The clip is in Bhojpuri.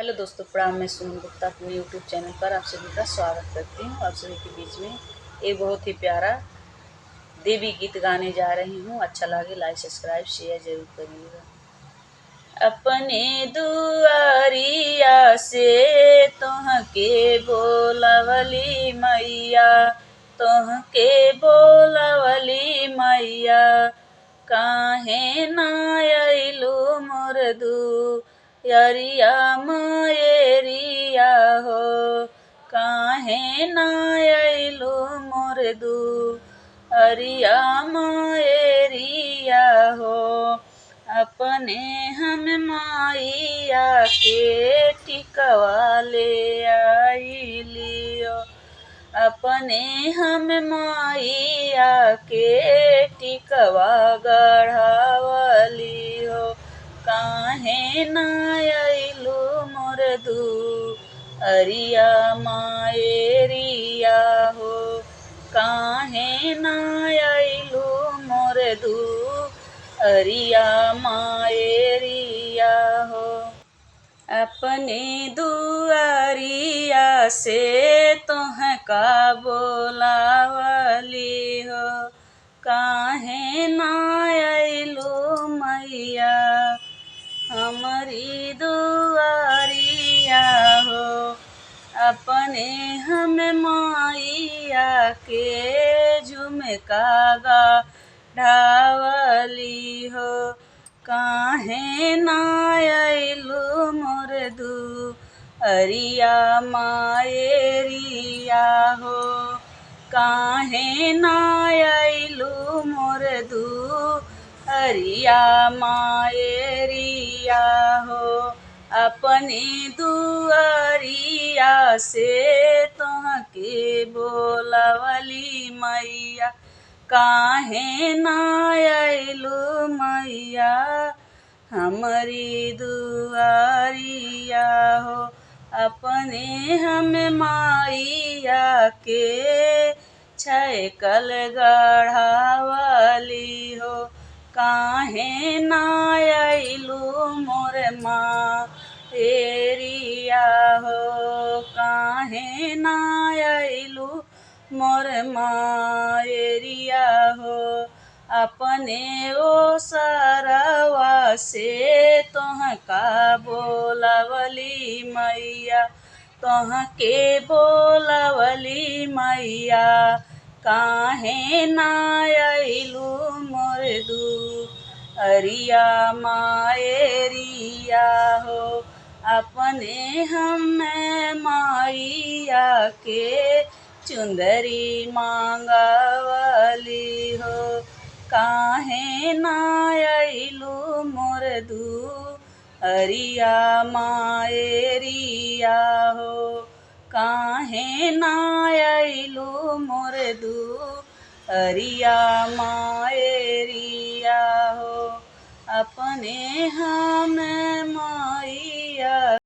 हेलो दोस्तों, प्रणाम। मैं सुमन गुप्ता अपने यूट्यूब चैनल पर आप सभी का स्वागत करती हूँ। आप सभी के बीच में एक बहुत ही प्यारा देवी गीत गाने जा रही हूँ। अच्छा लगे लाइक सब्सक्राइब शेयर जरूर करिएगा। अपने दुआरिया से तोहके बोलवली मैया, तोहके बोलवली मैया, काहे ना अइलू मोर दुआरिया मायरिया हो, काहे ना अइलू मोर दुआरिया मायरिया हो। अपने हम माइया के टिकवा ले आइलियो, अपने हम माइया के टिकवा गढ़ावली हो, काहे ना अइलू मोर दुआरिया मायरिया हो, काहे ना अइलू मोर दुआरिया मायरिया हो। अपने दुआरिया से तोहका बोलावली हो, काहे ना अइलू मैया हमारी दुआरिया हो। अपने हम माइया के झुमका ढावली हो, काहे ना अइलू मोर दुआरिया मायरिया हो, काहे ना अइलू मोर दुआरिया मायरिया हो। अपने दुआरिया से तोहके बोलवली मैया, काहे ना अइलू मैया हमारी दुआरिया हो। अपने हम माइया के छैकल गढ़ावली हो, काहे ना अइलू मोर मायरिया हो, काहे ना अइलू मोर मायरिया हो। अपने ओ सरवा से तोहका बोलवली मैया, तोहके बोलवली मैया, काहे ना अइलू मोर दुआरिया मायरिया हो। अपने हम माइया के चुंदरी मांगवली हो, काहे ना अइलू मोर दुआरिया मायरिया हो, काहे ना अइलू मोर दुआरिया मायरिया हो। अपने हम माइया